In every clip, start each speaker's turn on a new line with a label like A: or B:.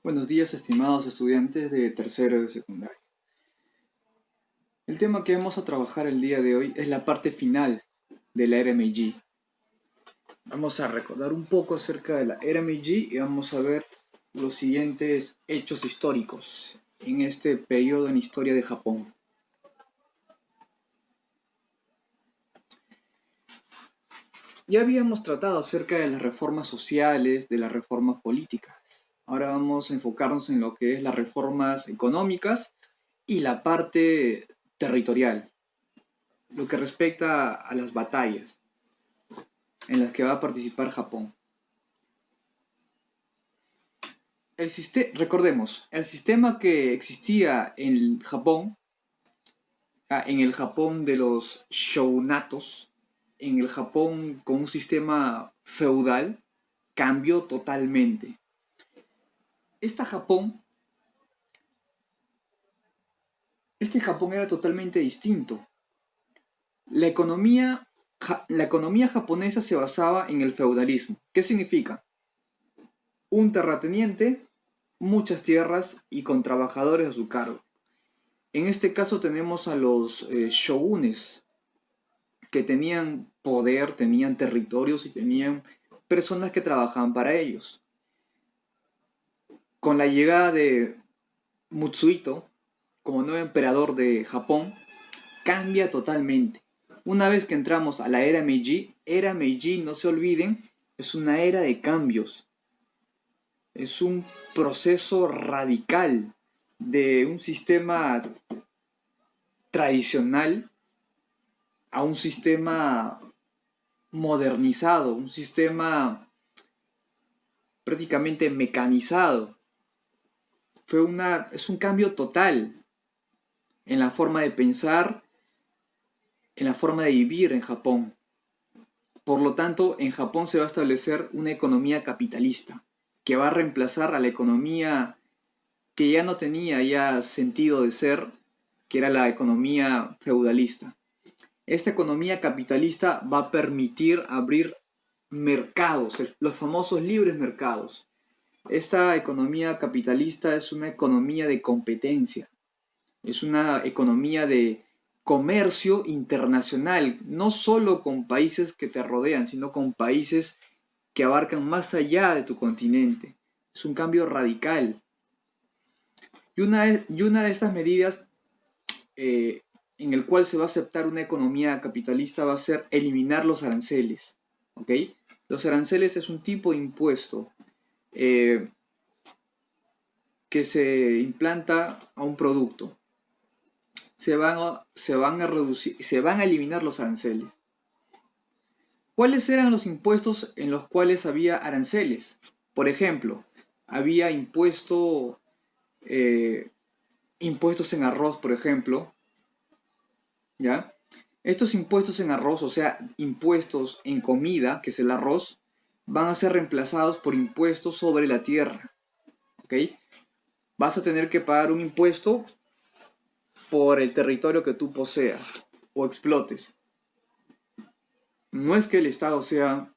A: Buenos días, estimados estudiantes de tercero de secundaria. El tema que vamos a trabajar el día de hoy es la parte final de la era Meiji. Vamos a recordar un poco acerca de la era Meiji y vamos a ver los siguientes hechos históricos en este periodo en historia de Japón. Ya habíamos tratado acerca de las reformas sociales, de las reformas políticas. Ahora vamos a enfocarnos en lo que es las reformas económicas y la parte territorial, lo que respecta a las batallas en las que va a participar Japón. Recordemos, el sistema que existía en Japón, en el Japón de los shogunatos, en el Japón con un sistema feudal, cambió totalmente. Este Japón era totalmente distinto. La economía japonesa se basaba en el feudalismo. ¿Qué significa? Un terrateniente, muchas tierras y con trabajadores a su cargo. En este caso tenemos a los shogunes, que tenían poder, tenían territorios y tenían personas que trabajaban para ellos. Con la llegada de Mutsuhito como nuevo emperador de Japón, cambia totalmente. Una vez que entramos a la era Meiji, no se olviden, es una era de cambios. Es un proceso radical de un sistema tradicional a un sistema modernizado, un sistema prácticamente mecanizado. Es un cambio total en la forma de pensar, en la forma de vivir en Japón. Por lo tanto, en Japón se va a establecer una economía capitalista que va a reemplazar a la economía que ya no tenía ya sentido de ser, que era la economía feudalista. Esta economía capitalista va a permitir abrir mercados, los famosos libres mercados. Esta economía capitalista es una economía de competencia, es una economía de comercio internacional, no solo con países que te rodean, sino con países que abarcan más allá de tu continente. Es un cambio radical. Y una de estas medidas en el cual se va a aceptar una economía capitalista va a ser eliminar los aranceles. ¿Ok? Los aranceles es un tipo de impuesto que se implanta a un producto. Se van a reducir, se van a eliminar los aranceles. ¿Cuáles eran los impuestos en los cuales había aranceles? Por ejemplo, había impuestos en arroz, por ejemplo, ¿ya? Estos impuestos en arroz, o sea, impuestos en comida, que es el arroz, van a ser reemplazados por impuestos sobre la tierra, ¿ok? Vas a tener que pagar un impuesto por el territorio que tú poseas o explotes. No es que el Estado sea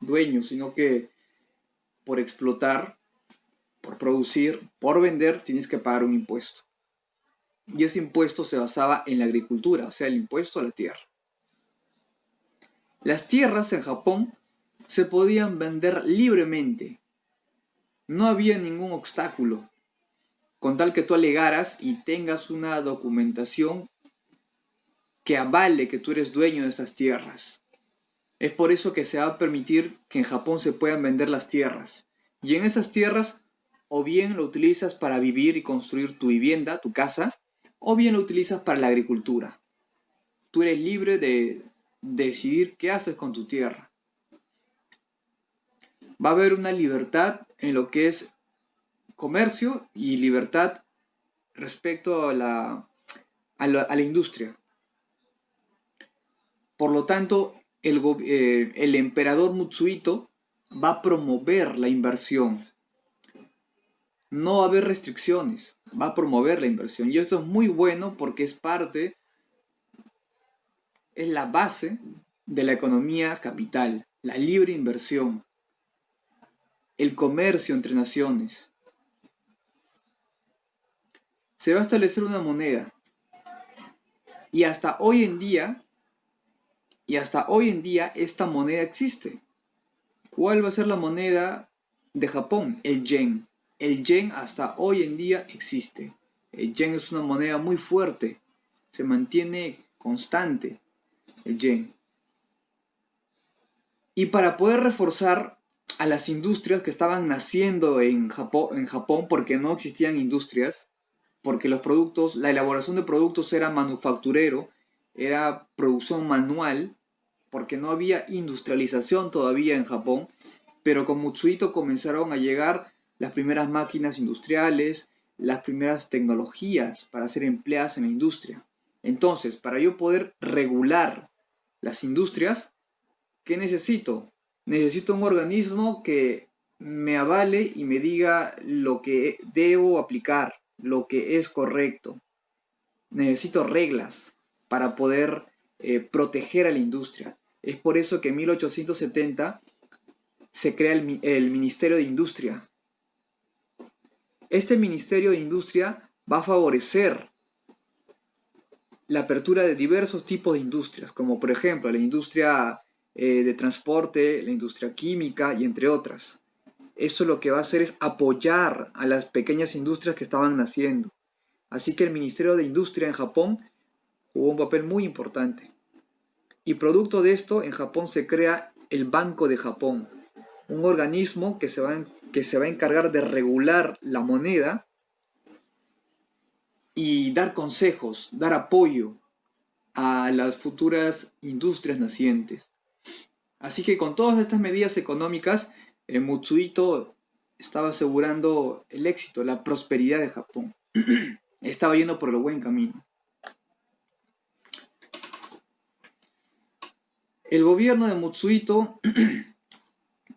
A: dueño, sino que por explotar, por producir, por vender, tienes que pagar un impuesto. Y ese impuesto se basaba en la agricultura, o sea, el impuesto a la tierra. Las tierras en Japón se podían vender libremente. No había ningún obstáculo, con tal que tú alegaras y tengas una documentación que avale que tú eres dueño de esas tierras. Es por eso que se va a permitir que en Japón se puedan vender las tierras. Y en esas tierras, o bien lo utilizas para vivir y construir tu vivienda, tu casa, o bien lo utilizas para la agricultura. Tú eres libre de decidir qué haces con tu tierra. Va a haber una libertad en lo que es comercio y libertad respecto a la industria. Por lo tanto, el emperador Mutsuhito va a promover la inversión. No va a haber restricciones, va a promover la inversión. Y esto es muy bueno porque es la base de la economía capital, la libre inversión. el comercio entre naciones. Se va a establecer una moneda. Y hasta hoy en día esta moneda existe. ¿Cuál va a ser la moneda de Japón? El yen. El yen hasta hoy en día existe. El yen es una moneda muy fuerte. Se mantiene constante el yen. Y para poder reforzar a las industrias que estaban naciendo en Japón porque no existían industrias, porque los productos, la elaboración de productos era manufacturero, era producción manual, porque no había industrialización todavía en Japón, pero con Mutsuhito comenzaron a llegar las primeras máquinas industriales, las primeras tecnologías para ser empleadas en la industria. Entonces, para yo poder regular las industrias, ¿qué necesito? Necesito un organismo que me avale y me diga lo que debo aplicar, lo que es correcto. Necesito reglas para poder proteger a la industria. Es por eso que en 1870 se crea el Ministerio de Industria. Este Ministerio de Industria va a favorecer la apertura de diversos tipos de industrias, como por ejemplo la industria de transporte, la industria química y entre otras. Eso lo que va a hacer es apoyar a las pequeñas industrias que estaban naciendo. Así que el Ministerio de Industria en Japón jugó un papel muy importante. Y producto de esto, en Japón se crea el Banco de Japón, un organismo que se va a encargar de regular la moneda y dar consejos, dar apoyo a las futuras industrias nacientes. Así que con todas estas medidas económicas, Mutsuhito estaba asegurando el éxito, la prosperidad de Japón. Estaba yendo por el buen camino. El gobierno de Mutsuhito,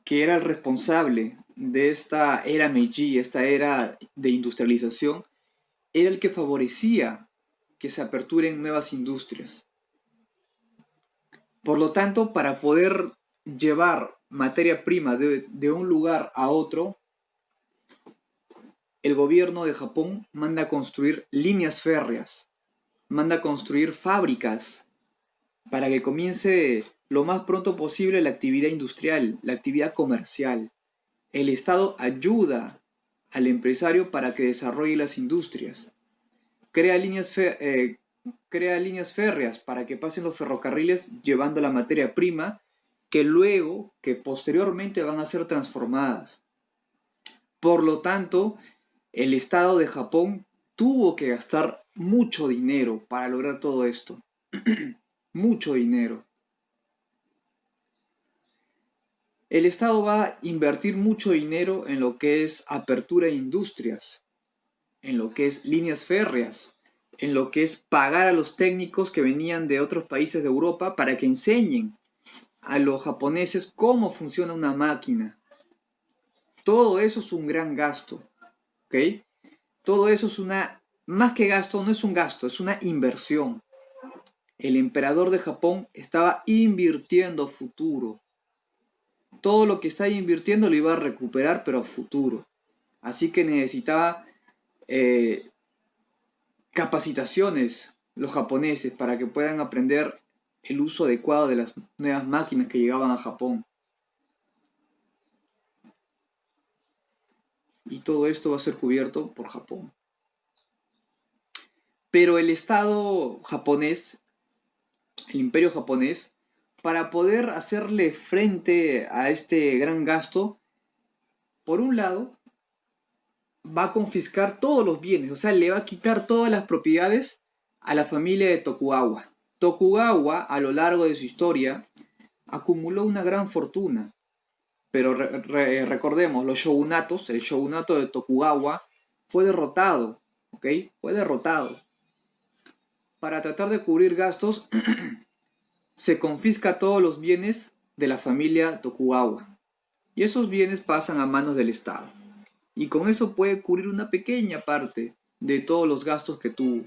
A: que era el responsable de esta era Meiji, esta era de industrialización, era el que favorecía que se aperturen nuevas industrias. Por lo tanto, para poder llevar materia prima de un lugar a otro, el gobierno de Japón manda a construir líneas férreas, manda a construir fábricas para que comience lo más pronto posible la actividad industrial, la actividad comercial. El Estado ayuda al empresario para que desarrolle las industrias. Crea líneas férreas para que pasen los ferrocarriles llevando la materia prima que posteriormente van a ser transformadas. Por lo tanto, el Estado de Japón tuvo que gastar mucho dinero para lograr todo esto. Mucho dinero. El Estado va a invertir mucho dinero en lo que es apertura de industrias, en lo que es líneas férreas, en lo que es pagar a los técnicos que venían de otros países de Europa para que enseñen a los japoneses cómo funciona una máquina. Todo eso es un gran gasto, ¿ok? Todo eso es más que gasto, no es un gasto, es una inversión. El emperador de Japón estaba invirtiendo futuro. Todo lo que estaba invirtiendo lo iba a recuperar, pero a futuro. Así que necesitaba capacitaciones los japoneses para que puedan aprender el uso adecuado de las nuevas máquinas que llegaban a Japón. Y todo esto va a ser cubierto por Japón. Pero el Estado japonés, el imperio japonés, para poder hacerle frente a este gran gasto, por un lado, va a confiscar todos los bienes, o sea, le va a quitar todas las propiedades a la familia de Tokugawa. Tokugawa, a lo largo de su historia, acumuló una gran fortuna. Pero recordemos, los shogunatos, el shogunato de Tokugawa fue derrotado, ¿ok? Fue derrotado. Para tratar de cubrir gastos, se confisca todos los bienes de la familia Tokugawa. Y esos bienes pasan a manos del Estado. Y con eso puede cubrir una pequeña parte de todos los gastos que tuvo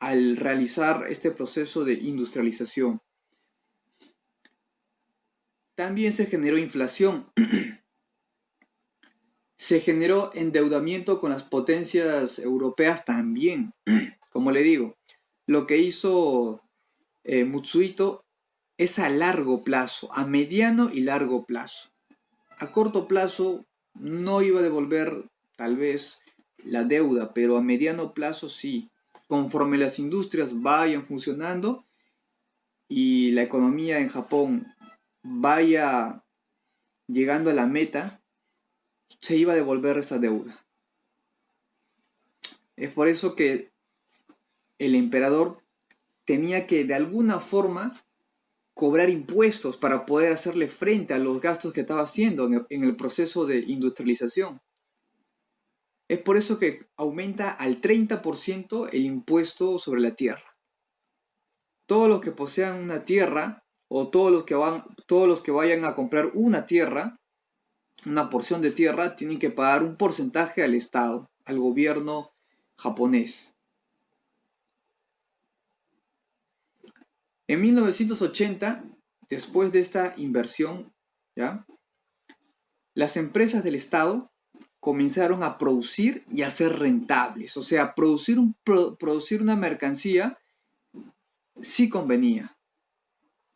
A: al realizar este proceso de industrialización. También se generó inflación. Se generó endeudamiento con las potencias europeas también. Como le digo, lo que hizo Mutsuhito es a largo plazo, a mediano y largo plazo. A corto plazo no iba a devolver tal vez la deuda, pero a mediano plazo sí. Conforme las industrias vayan funcionando y la economía en Japón vaya llegando a la meta, se iba a devolver esa deuda. Es por eso que el emperador tenía que de alguna forma cobrar impuestos para poder hacerle frente a los gastos que estaba haciendo en el proceso de industrialización. Es por eso que aumenta al 30% el impuesto sobre la tierra. Todos los que posean una tierra o todos los que vayan a comprar una tierra, una porción de tierra, tienen que pagar un porcentaje al Estado, al gobierno japonés. En 1980, después de esta inversión, ¿ya?, las empresas del Estado comenzaron a producir y a ser rentables. O sea, producir una mercancía sí convenía.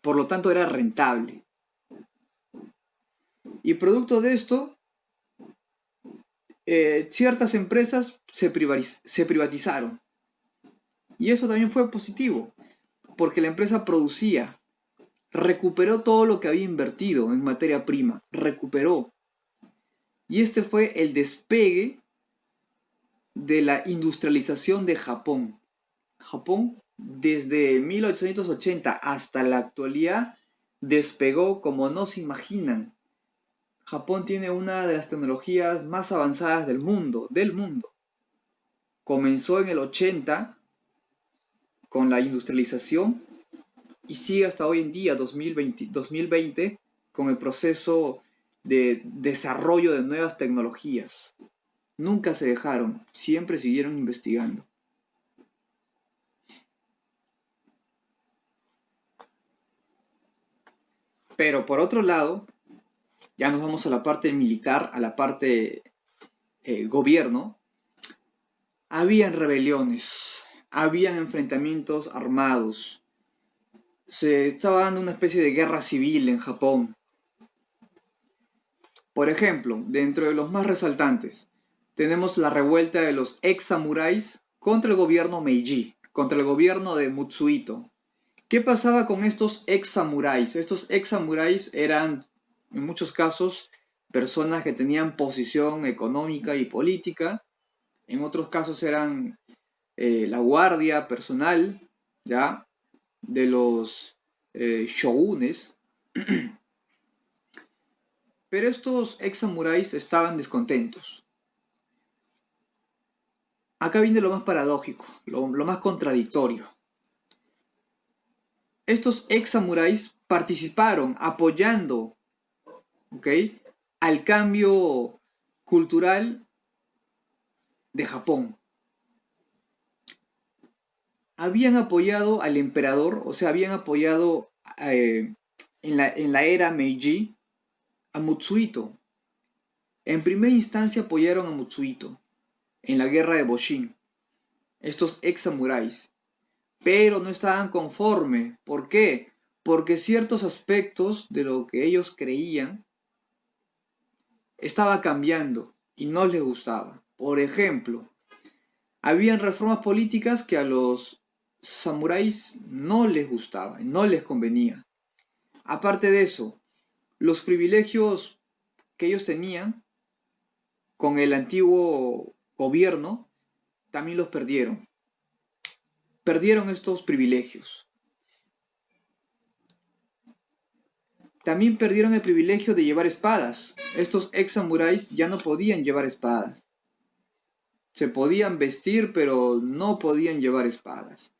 A: Por lo tanto, era rentable. Y producto de esto, ciertas empresas se privatizaron. Y eso también fue positivo, porque la empresa producía, recuperó todo lo que había invertido en materia prima, recuperó. Y este fue el despegue de la industrialización de Japón. Japón, desde 1880 hasta la actualidad, despegó como no se imaginan. Japón tiene una de las tecnologías más avanzadas del mundo, Comenzó en el 80 con la industrialización y sigue hasta hoy en día, 2020, con el proceso de desarrollo de nuevas tecnologías. Nunca se dejaron, siempre siguieron investigando. Pero por otro lado, ya nos vamos a la parte militar, a la parte gobierno. Habían rebeliones, habían enfrentamientos armados, se estaba dando una especie de guerra civil en Japón. Por ejemplo, dentro de los más resaltantes, tenemos la revuelta de los ex samuráis contra el gobierno Meiji, contra el gobierno de Mutsuhito. ¿Qué pasaba con estos ex samuráis? Estos ex samuráis eran, en muchos casos, personas que tenían posición económica y política. En otros casos eran la guardia personal, ¿ya?, de los shogunes. Pero estos ex samuráis estaban descontentos. Acá viene lo más paradójico, lo más contradictorio. Estos ex samuráis participaron apoyando, ¿ok?, al cambio cultural de Japón. Habían apoyado al emperador, o sea, habían apoyado en la era Meiji a Mutsuhito. En primera instancia apoyaron a Mutsuhito en la guerra de Boshin, estos ex samuráis, pero no estaban conformes. ¿Por qué? Porque ciertos aspectos de lo que ellos creían estaba cambiando y no les gustaba. Por ejemplo, habían reformas políticas que a los samuráis no les gustaba, no les convenía. Aparte de eso, los privilegios que ellos tenían con el antiguo gobierno también los perdieron. Perdieron estos privilegios. También perdieron el privilegio de llevar espadas. Estos ex samuráis ya no podían llevar espadas. Se podían vestir, pero no podían llevar espadas.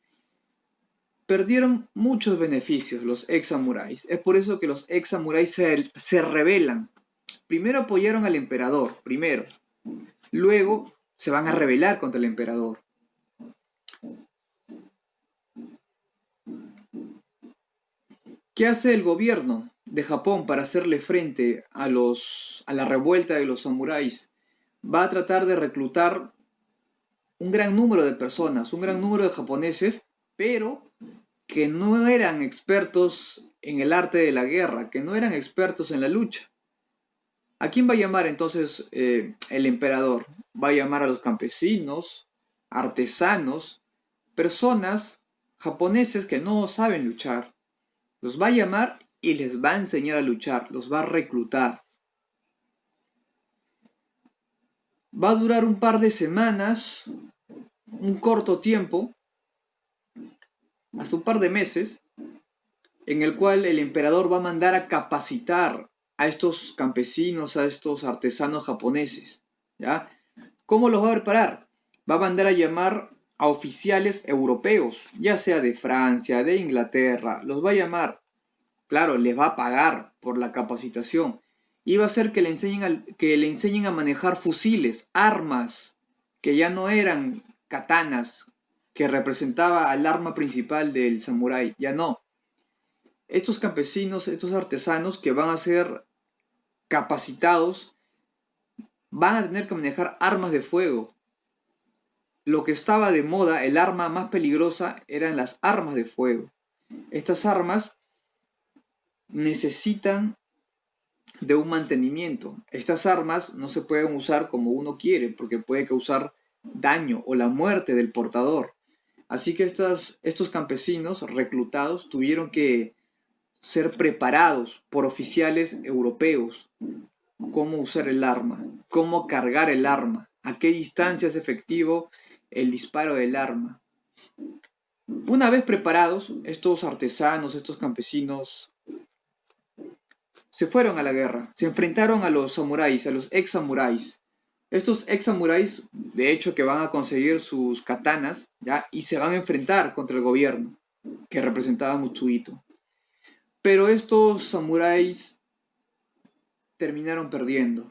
A: Perdieron muchos beneficios los ex samuráis. Es por eso que los ex samuráis se rebelan. Primero apoyaron al emperador, primero. Luego se van a rebelar contra el emperador. ¿Qué hace el gobierno de Japón para hacerle frente a la revuelta de los samuráis? va a tratar de reclutar un gran número de personas, un gran número de japoneses, pero que no eran expertos en el arte de la guerra, que no eran expertos en la lucha. ¿A quién va a llamar entonces el emperador? Va a llamar a los campesinos, artesanos, personas japoneses que no saben luchar. Los va a llamar y les va a enseñar a luchar, los va a reclutar. Va a durar un par de semanas, un corto tiempo, hasta un par de meses, en el cual el emperador va a mandar a capacitar a estos campesinos, a estos artesanos japoneses, ¿ya? ¿Cómo los va a preparar? Va a mandar a llamar a oficiales europeos, ya sea de Francia, de Inglaterra, los va a llamar, claro, les va a pagar por la capacitación, y va a hacer que le enseñen a manejar fusiles, armas, que ya no eran katanas, que representaba al arma principal del samurái, ya no. Estos campesinos, estos artesanos que van a ser capacitados, van a tener que manejar armas de fuego. Lo que estaba de moda, el arma más peligrosa, eran las armas de fuego. Estas armas necesitan de un mantenimiento. Estas armas no se pueden usar como uno quiere, porque puede causar daño o la muerte del portador. Así que estos campesinos reclutados tuvieron que ser preparados por oficiales europeos. Cómo usar el arma, cómo cargar el arma, a qué distancia es efectivo el disparo del arma. Una vez preparados, estos artesanos, estos campesinos, se fueron a la guerra, se enfrentaron a los samuráis, a los ex samuráis. Estos ex samuráis, de hecho, que van a conseguir sus katanas, ¿ya? Y se van a enfrentar contra el gobierno que representaba Mutsuhito. Pero estos samuráis terminaron perdiendo.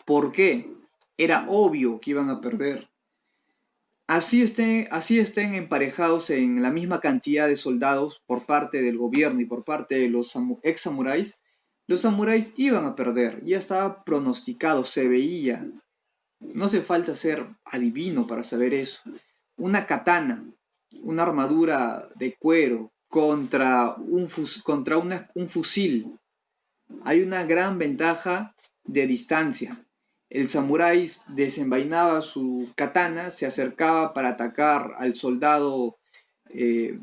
A: ¿Por qué? Era obvio que iban a perder. Así estén emparejados en la misma cantidad de soldados por parte del gobierno y por parte de los ex samuráis, los samuráis iban a perder. Ya estaba pronosticado, se veía. No hace falta ser adivino para saber eso. Una katana, una armadura de cuero contra un fusil. Hay una gran ventaja de distancia. El samurái desenvainaba su katana, se acercaba para atacar al soldado que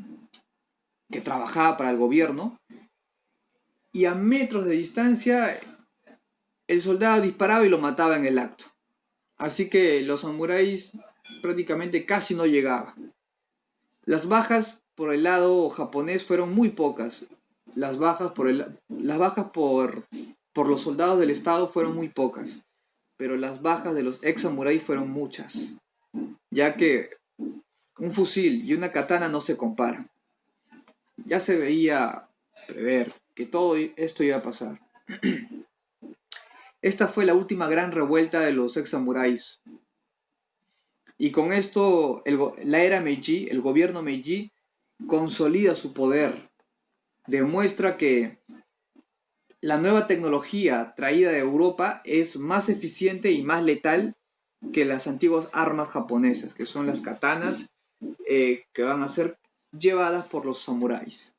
A: trabajaba para el gobierno, y a metros de distancia el soldado disparaba y lo mataba en el acto. Así que los samuráis prácticamente casi no llegaban. Las bajas por el lado japonés fueron muy pocas. Las bajas por los soldados del Estado fueron muy pocas, pero las bajas de los ex samuráis fueron muchas, ya que un fusil y una katana no se comparan. Ya se veía prever que todo esto iba a pasar. Esta fue la última gran revuelta de los ex samuráis. Y con esto, la era Meiji, el gobierno Meiji, consolida su poder. Demuestra que la nueva tecnología traída de Europa es más eficiente y más letal que las antiguas armas japonesas, que son las katanas, que van a ser llevadas por los samuráis.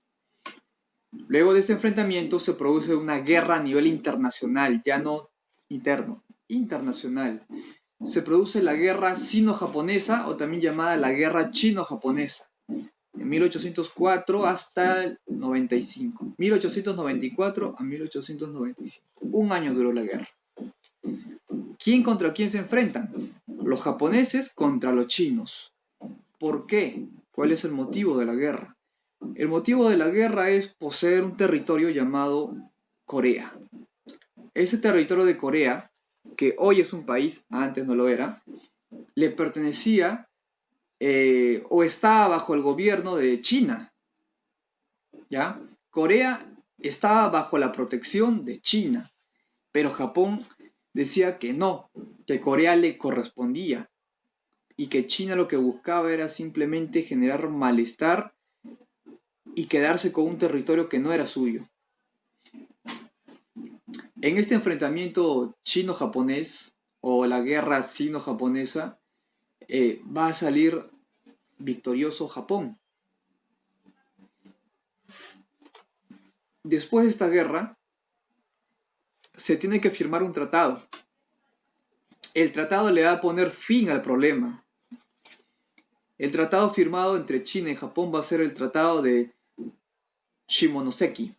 A: Luego de este enfrentamiento se produce una guerra a nivel internacional, ya no interno, internacional. Se produce la guerra sino-japonesa, o también llamada la guerra chino-japonesa, en 1804 hasta el 95. 1894 a 1895. Un año duró la guerra. ¿Quién contra quién se enfrentan? Los japoneses contra los chinos. ¿Por qué? ¿Cuál es el motivo de la guerra? El motivo de la guerra es poseer un territorio llamado Corea. Ese territorio de Corea, que hoy es un país, antes no lo era, le pertenecía o estaba bajo el gobierno de China. ¿Ya? Corea estaba bajo la protección de China, pero Japón decía que no, que Corea le correspondía y que China lo que buscaba era simplemente generar malestar y quedarse con un territorio que no era suyo. En este enfrentamiento chino-japonés, o la guerra sino-japonesa, va a salir victorioso Japón. Después de esta guerra, se tiene que firmar un tratado. El tratado le va a poner fin al problema. El tratado firmado entre China y Japón va a ser el tratado de Shimonoseki.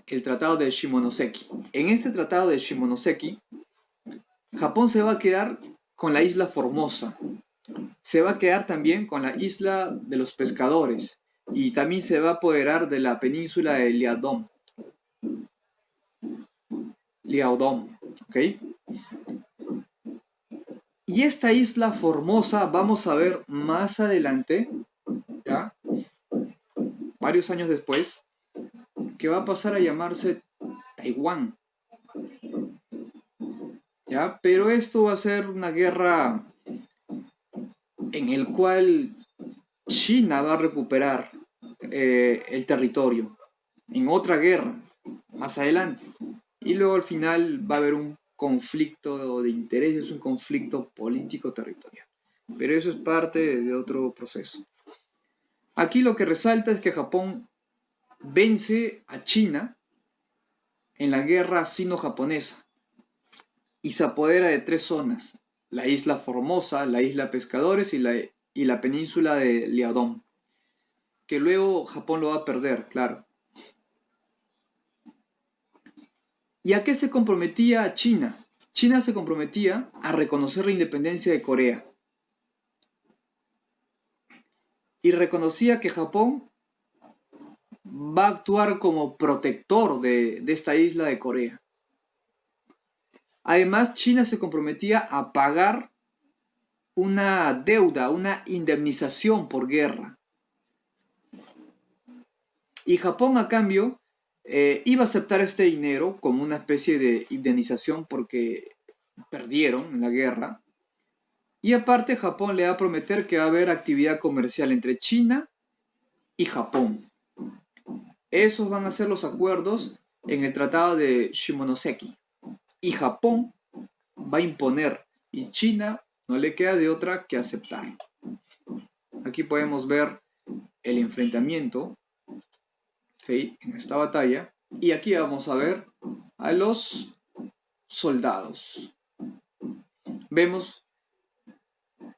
A: El tratado de Shimonoseki. En este tratado de Shimonoseki, Japón se va a quedar con la isla Formosa. Se va a quedar también con la isla de los pescadores. Y también se va a apoderar de la península de Liaodong. ¿Ok? Y esta isla Formosa, vamos a ver más adelante, ¿ya? Varios años después, que va a pasar a llamarse Taiwán. ¿Ya? Pero esto va a ser una guerra en el cual China va a recuperar el territorio en otra guerra más adelante. Y luego al final va a haber un conflicto de intereses, un conflicto político territorial. Pero eso es parte de otro proceso. Aquí lo que resalta es que Japón vence a China en la guerra sino-japonesa y se apodera de 3 zonas: la isla Formosa, la isla Pescadores y la península de Liaodong, que luego Japón lo va a perder, claro. ¿Y a qué se comprometía China? China se comprometía a reconocer la independencia de Corea y reconocía que Japón va a actuar como protector de esta isla de Corea. Además, China se comprometía a pagar una deuda, una indemnización por guerra. Y Japón, a cambio, iba a aceptar este dinero como una especie de indemnización porque perdieron en la guerra. Y aparte, Japón le va a prometer que va a haber actividad comercial entre China y Japón. Esos van a ser los acuerdos en el tratado de Shimonoseki. Y Japón va a imponer, y China no le queda de otra que aceptar. Aquí podemos ver el enfrentamiento, ¿sí?, en esta batalla. Y aquí vamos a ver a los soldados. Vemos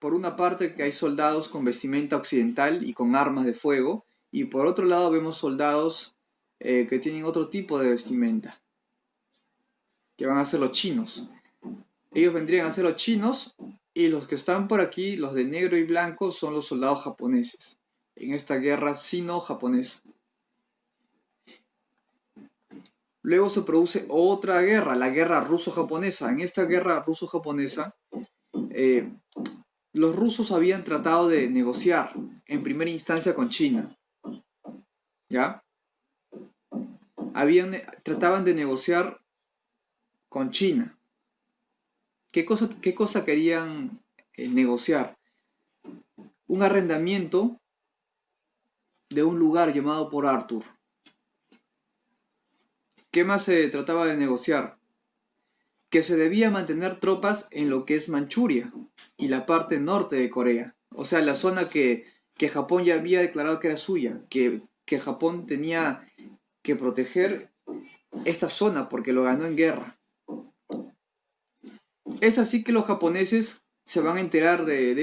A: por una parte que hay soldados con vestimenta occidental y con armas de fuego, y por otro lado vemos soldados que tienen otro tipo de vestimenta, que van a ser los chinos. Ellos vendrían a ser los chinos, y los que están por aquí, los de negro y blanco, son los soldados japoneses en esta guerra sino-japonesa. Luego se produce otra guerra, la guerra ruso-japonesa. En esta guerra ruso-japonesa, los rusos habían tratado de negociar en primera instancia con China, ¿ya? Trataban de negociar con China. ¿Qué cosa querían negociar? Un arrendamiento de un lugar llamado Port Arthur. ¿Qué más se trataba de negociar? Que se debía mantener tropas en lo que es Manchuria y la parte norte de Corea. O sea, la zona que Japón ya había declarado que era suya, que Japón tenía que proteger esta zona porque lo ganó en guerra. Es así que los japoneses se van a enterar de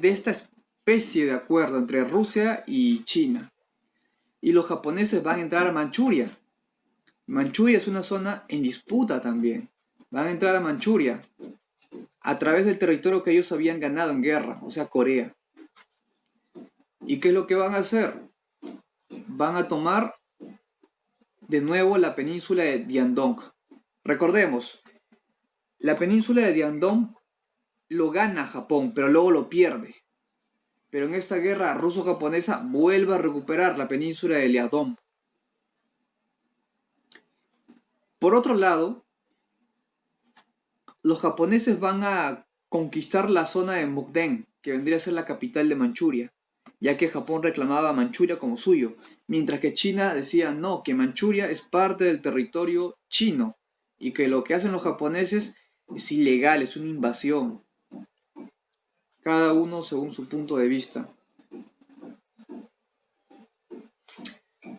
A: esta especie de acuerdo entre Rusia y China. Y los japoneses van a entrar a Manchuria. Manchuria es una zona en disputa también. Van a entrar a Manchuria a través del territorio que ellos habían ganado en guerra, o sea, Corea. ¿Y qué es lo que van a hacer? Van a tomar de nuevo la península de Diandong. Recordemos, la península de Diandong lo gana Japón, pero luego lo pierde. Pero en esta guerra ruso-japonesa vuelve a recuperar la península de Liaodong. Por otro lado, los japoneses van a conquistar la zona de Mukden, que vendría a ser la capital de Manchuria, ya que Japón reclamaba Manchuria como suyo, mientras que China decía no, que Manchuria es parte del territorio chino y que lo que hacen los japoneses es ilegal, es una invasión. Cada uno según su punto de vista.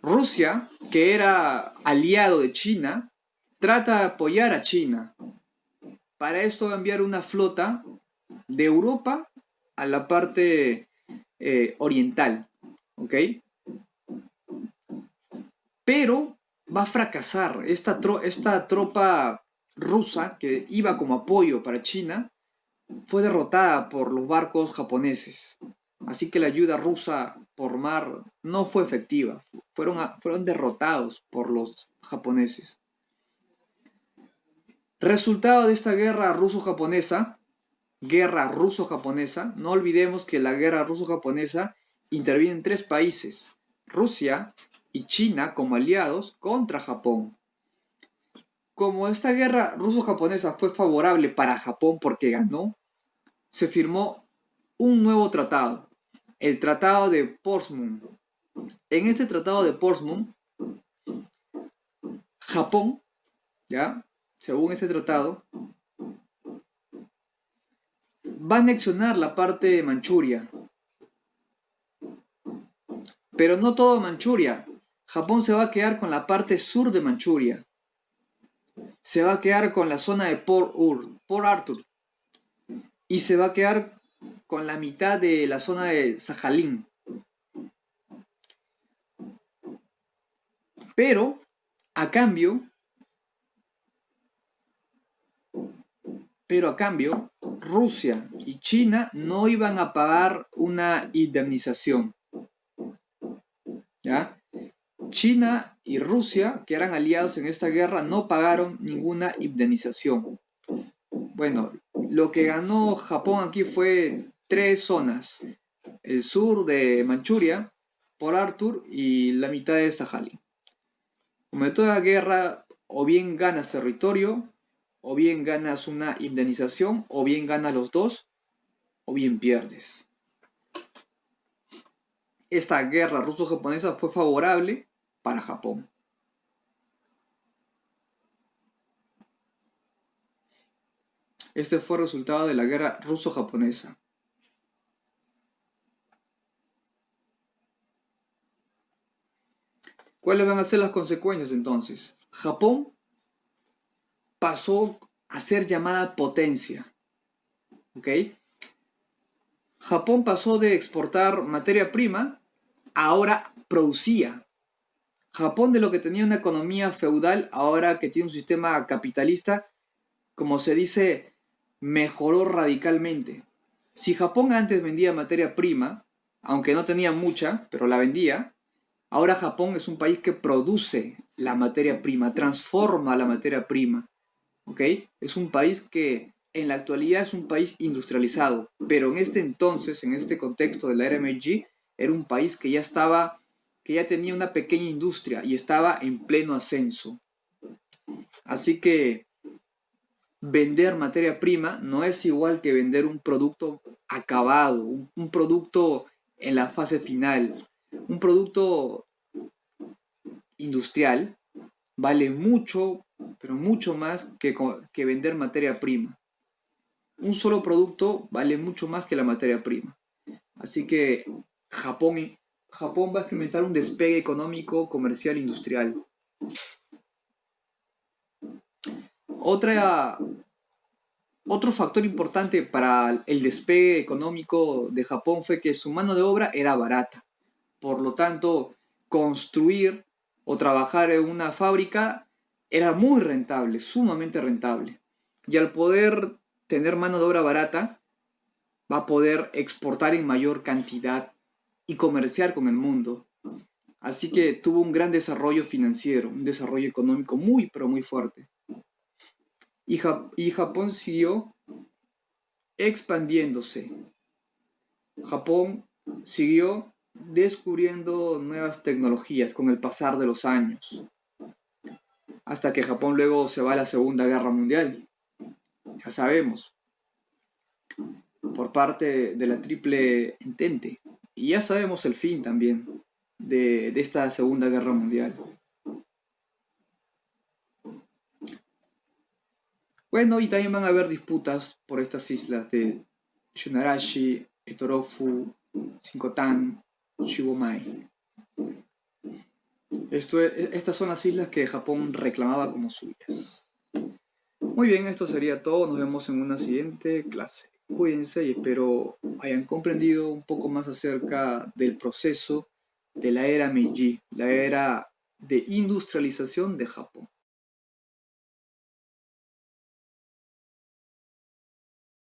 A: Rusia, que era aliado de China, trata de apoyar a China. Para esto va a enviar una flota de Europa a la parte oriental, ¿ok? Pero va a fracasar. Esta tropa rusa que iba como apoyo para China fue derrotada por los barcos japoneses. Así que la ayuda rusa por mar no fue efectiva. Fueron derrotados por los japoneses. Resultado de esta guerra ruso-japonesa, no olvidemos que la guerra ruso-japonesa interviene en 3 países, Rusia y China como aliados contra Japón. Como esta guerra ruso-japonesa fue favorable para Japón porque ganó, se firmó un nuevo tratado, el Tratado de Portsmouth. En este Tratado de Portsmouth, Japón, ¿ya? Según este tratado, va a anexionar la parte de Manchuria. Pero no todo Manchuria. Japón se va a quedar con la parte sur de Manchuria. Se va a quedar con la zona de Port Arthur. Y se va a quedar con la mitad de la zona de Sajalín. Pero, a cambio, Rusia y China no iban a pagar una indemnización. ¿Ya? China y Rusia, que eran aliados en esta guerra, no pagaron ninguna indemnización. Bueno, lo que ganó Japón aquí fue 3 zonas. El sur de Manchuria, Port Arthur y la mitad de Sajalín. Como en toda guerra, o bien ganas territorio, o bien ganas una indemnización, o bien ganas los dos, o bien pierdes. Esta guerra ruso-japonesa fue favorable para Japón. Este fue el resultado de la guerra ruso-japonesa. ¿Cuáles van a ser las consecuencias entonces? Japón pasó a ser llamada potencia. ¿Ok? Japón pasó de exportar materia prima a ahora producía. Japón, de lo que tenía una economía feudal, ahora que tiene un sistema capitalista, como se dice, mejoró radicalmente. Si Japón antes vendía materia prima, aunque no tenía mucha, pero la vendía, ahora Japón es un país que produce la materia prima, transforma la materia prima. ¿Ok? Es un país que en la actualidad es un país industrializado, pero en este entonces, en este contexto de la era Meiji, era un país que ya tenía una pequeña industria y estaba en pleno ascenso. Así que vender materia prima no es igual que vender un producto acabado, un producto en la fase final. Un producto industrial vale mucho, pero mucho más que vender materia prima. Un solo producto vale mucho más que la materia prima. Así que Japón va a experimentar un despegue económico, comercial e industrial. Otro factor importante para el despegue económico de Japón fue que su mano de obra era barata. Por lo tanto, construir o trabajar en una fábrica era muy rentable, sumamente rentable. Y al poder tener mano de obra barata, va a poder exportar en mayor cantidad y comerciar con el mundo. Así que tuvo un gran desarrollo financiero, un desarrollo económico muy, pero muy fuerte. Y Japón siguió expandiéndose. Japón siguió descubriendo nuevas tecnologías con el pasar de los años, hasta que Japón luego se va a la Segunda Guerra Mundial. Ya sabemos, por parte de la Triple Entente. Y ya sabemos el fin también de esta Segunda Guerra Mundial. Bueno, y también van a haber disputas por estas islas de Shunarashi, Etorofu, Cincotan, Shibomai. Estas son las islas que Japón reclamaba como suyas. Muy bien, esto sería todo. Nos vemos en una siguiente clase. Cuídense y espero hayan comprendido un poco más acerca del proceso de la era Meiji, la era de industrialización de Japón.